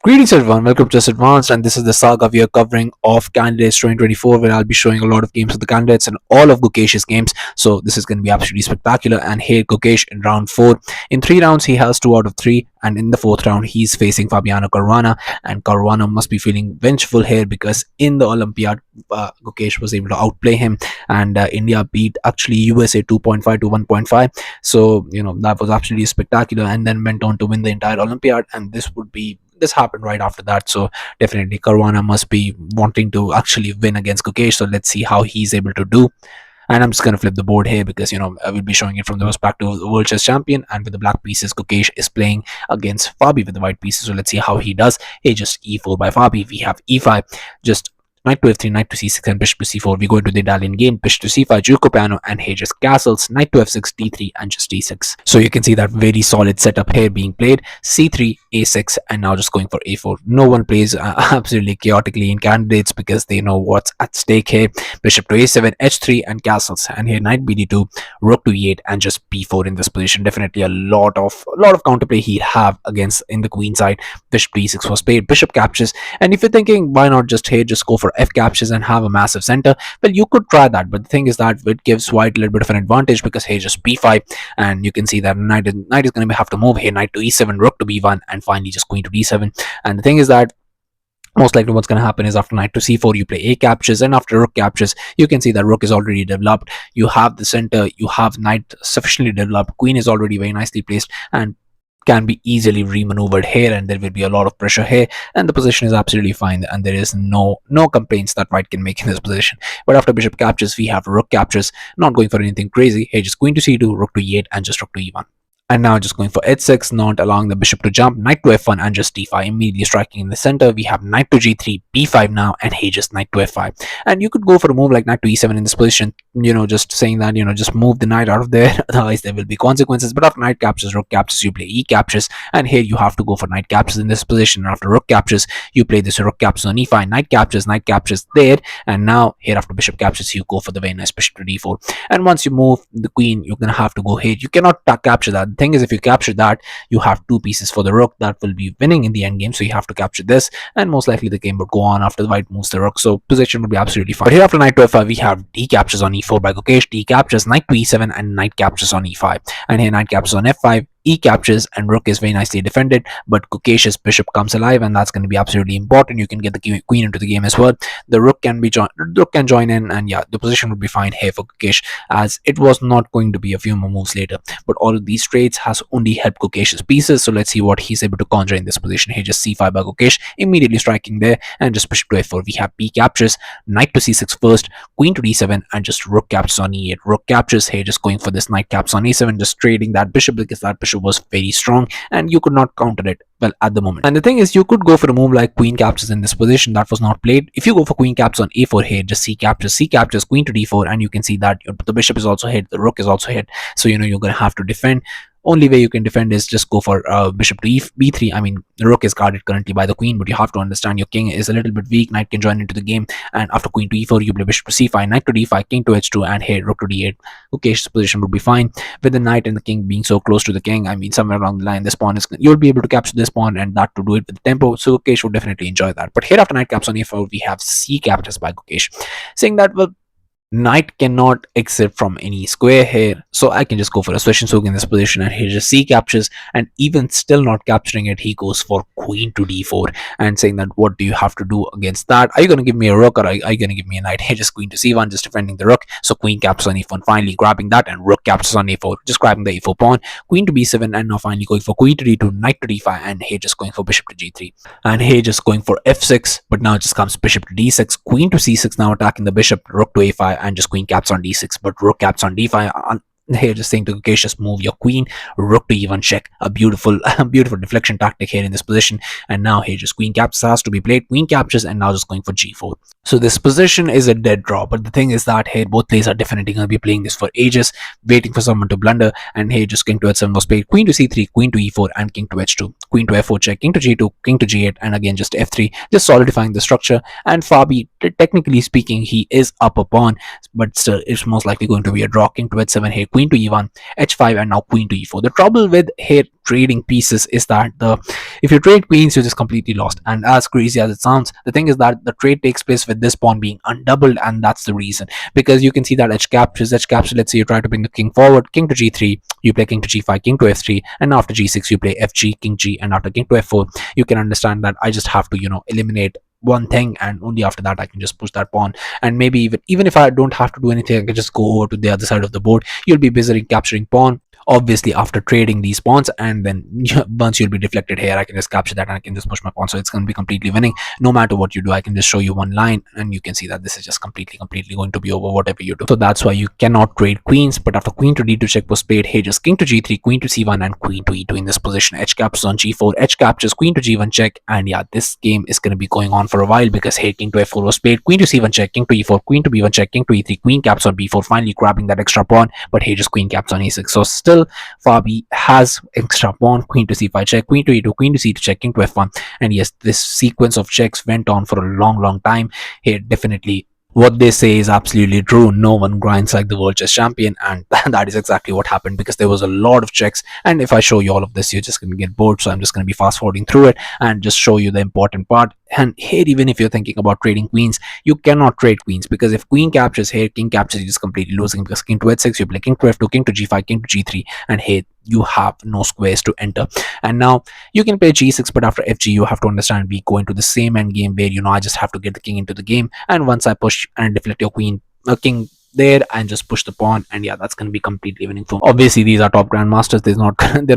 Greetings everyone, welcome to Just Advanced, and this is the saga we are covering of Candidates 2024, where I'll be showing a lot of games of the candidates and all of Gukesh's games. So this is going to be absolutely spectacular. And here Gukesh in round 4. In 3 rounds he has 2 out of 3, and in the 4th round he's facing Fabiano Caruana, and Caruana must be feeling vengeful here because in the Olympiad Gukesh was able to outplay him, and India beat actually USA 2.5 to 1.5. So that was absolutely spectacular, and then went on to win the entire Olympiad. And this happened right after that. So definitely Caruana must be wanting to actually win against Gukesh. So let's see how he's able to do. And I'm just going to flip the board here because I will be showing it from the perspective of the world chess champion. And with the black pieces, Gukesh is playing against Fabi with the white pieces. So let's see how he does. Hey, just e4 by Fabi. We have e5, just knight to f3, knight to c6, and bishop to c4. We go into the Italian game, bishop to c5, Giuco piano, and here just castles, knight to f6, d3, and just d6. So you can see that very solid setup here being played. c3, a6, and now just going for a4. No one plays absolutely chaotically in candidates because they know what's at stake here. Bishop to a7, h3, and castles, and here knight bd2, rook to e8, and just b4 in this position. Definitely a lot of counterplay he'd have against in the queen side. Bishop to e6 was played, bishop captures, and if you're thinking why not just go for f captures and have a massive center, well, you could try that, but the thing is that it gives white a little bit of an advantage because here just b5, and you can see that knight is going to have to move here, knight to e7, rook to b1, and finally just queen to d7. And the thing is that most likely what's going to happen is after knight to c4 you play a captures, and after rook captures you can see that rook is already developed. You have the center, you have knight sufficiently developed, queen is already very nicely placed and can be easily remaneuvered here, and there will be a lot of pressure here, and the position is absolutely fine, and there is no complaints that white can make in this position. But after bishop captures we have rook captures, not going for anything crazy here, just queen to c2, rook to e8, and just rook to e1. And now just going for h6, not allowing the bishop to jump, knight to f1, and just d5, immediately striking in the center. We have knight to g3, b5 now, and hey, just knight to f5. And you could go for a move like knight to e7 in this position, just saying that, just move the knight out of there, otherwise there will be consequences. But after knight captures, rook captures, you play e captures, and here you have to go for knight captures in this position. And after rook captures, you play this rook captures on e5, knight captures there, and now here after bishop captures, you go for the very nice bishop to d4. And once you move the queen, you're gonna have to go here. You cannot capture that. The thing is, if you capture that, you have 2 pieces for the rook that will be winning in the end game, so you have to capture this, and most likely the game would go on after the white moves the rook, so position would be absolutely fine. But here after knight to f5 we have d captures on e4 by Gukesh, d captures, knight to e7, and knight captures on e5, and here knight captures on f5, e captures, and rook is very nicely defended, but Gukesh's bishop comes alive, and that's going to be absolutely important. You can get the queen into the game as well. The rook can join in, and yeah, the position would be fine here for Gukesh, as it was not going to be a few more moves later. But all of these trades has only helped Gukesh's pieces, so let's see what he's able to conjure in this position. Here just c5 by Gukesh, immediately striking there, and just bishop to f4. We have b captures, knight to c6 first, queen to d7, and just rook captures on e8. Rook captures, here just going for this knight caps on a7, just trading that bishop because that bishop was very strong and you could not counter it well at the moment. And the thing is, you could go for a move like queen captures in this position. That was not played. If you go for queen captures on a4 here, just c captures, queen to d4, and you can see that the bishop is also hit, the rook is also hit, so you're gonna have to defend. Only way you can defend is just go for bishop to b3. I mean, the rook is guarded currently by the queen, but you have to understand your king is a little bit weak. Knight can join into the game, and after queen to e4 you play bishop to c5, knight to d5, king to h2, and here rook to d8. Gukesh's position would be fine with the knight and the king being so close to the king. I mean, somewhere along the line this pawn is, you'll be able to capture this pawn, and that to do it with the tempo, so Gukesh would definitely enjoy that. But here after knight caps on a4 we have c captures by Gukesh, saying that, well, knight cannot exit from any square here, so I can just go for a swish and soak in this position, and here just c captures, and even still not capturing it, he goes for queen to d4, and saying that, what do you have to do against that? Are you going to give me a rook, or are you going to give me a knight? Here just queen to c1, just defending the rook, so queen captures on e4, finally grabbing that, and rook captures on a4, just grabbing the a4 pawn, queen to b7, and now finally going for queen to d2, knight to d5, and here just going for bishop to g3, and here just going for f6, but now just comes bishop to d6, queen to c6, now attacking the bishop, rook to a5, and just queen caps on d6, but rook caps on d5. Here just saying to Gukesh, just move your queen, rook to e1 check, a beautiful deflection tactic here in this position. And now here just queen captures has to be played, queen captures, and now just going for g4. So this position is a dead draw, but the thing is that here both players are definitely going to be playing this for ages, waiting for someone to blunder. And here just king to h7 was played, queen to c3, queen to e4, and king to h2, queen to f4 check, king to g2, king to g8, and again just f3, just solidifying the structure. And Fabi, technically speaking, he is up a pawn, but still it's most likely going to be a draw. King to h7 here, queen to e1, h5, and now queen to e4. The trouble with here trading pieces is that the if you trade queens, you're just completely lost. And as crazy as it sounds, the thing is that the trade takes place with this pawn being undoubled, and that's the reason. Because you can see that h captures. Let's say you try to bring the king forward, king to g3, you play king to g5, king to f3, and after g6 you play fg, king g, and after king to f4, you can understand that I just have to eliminate one thing, and only after that I can just push that pawn. And maybe even if I don't have to do anything, I can just go over to the other side of the board. You'll be busy capturing pawn, obviously after trading these pawns, and then once you'll be deflected here, I can just capture that and I can just push my pawn. So it's going to be completely winning no matter what you do. I can just show you one line and you can see that this is just completely going to be over whatever you do. So that's why you cannot trade queens. But after queen to d2 check was played, hey, just king to g3, queen to c1, and queen to e2 in this position. H captures on g4, h captures, queen to g1 check, and yeah, this game is going to be going on for a while because hey, king to f4 was played, queen to c1 check, king to e4, queen to b1 check, king to e3, queen caps on b4, finally grabbing that extra pawn. But hey, just queen caps on e6. So still Fabi has extra pawn, queen to c5 check, queen to e2, queen to c2 check, king to f1. And yes, this sequence of checks went on for a long time. Here definitely what they say is absolutely true. No one grinds like the world chess champion, and that is exactly what happened because there was a lot of checks. And if I show you all of this, you're just going to get bored. So I'm just going to be fast forwarding through it and just show you the important part. And here, even if you're thinking about trading queens, you cannot trade queens because if queen captures here, king captures, you're just completely losing because king to h6, you play king to f2, king to g5, king to g3, and here you have no squares to enter. And now you can play g6, but after fg, you have to understand we go into the same end game where I just have to get the king into the game, and once I push and deflect your king there and just push the pawn, and yeah, that's going to be completely winning for me. Obviously these are top grandmasters, they're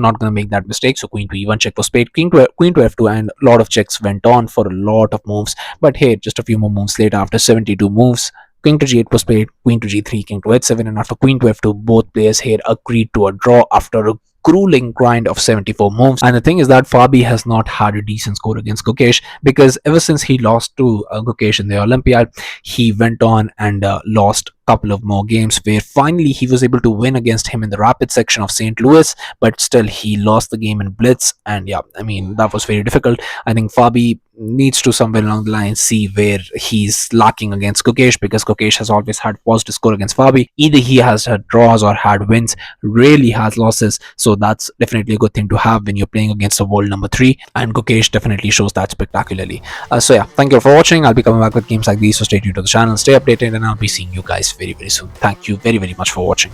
not going to make that mistake. So queen to e1 check was played, queen to f2, and a lot of checks went on for a lot of moves. But hey, just a few more moves later, after 72 moves, king to g8 was played, queen to g3, king to h7, and after queen to f2, both players here agreed to a draw after a grueling grind of 74 moves. And the thing is that Fabi has not had a decent score against Gukesh because ever since he lost to Gukesh in the Olympiad, he went on and lost couple of more games where finally he was able to win against him in the rapid section of St. Louis, but still he lost the game in blitz. And yeah, I mean, that was very difficult. I think Fabi needs to somewhere along the line see where he's lacking against Gukesh, because Gukesh has always had positive score against Fabi. Either he has had draws or had wins, rarely has losses. So that's definitely a good thing to have when you're playing against the world number 3, and Gukesh definitely shows that spectacularly. So yeah, thank you for watching. I'll be coming back with games like these, so stay tuned to the channel, stay updated, and I'll be seeing you guys very soon. Thank you very much for watching.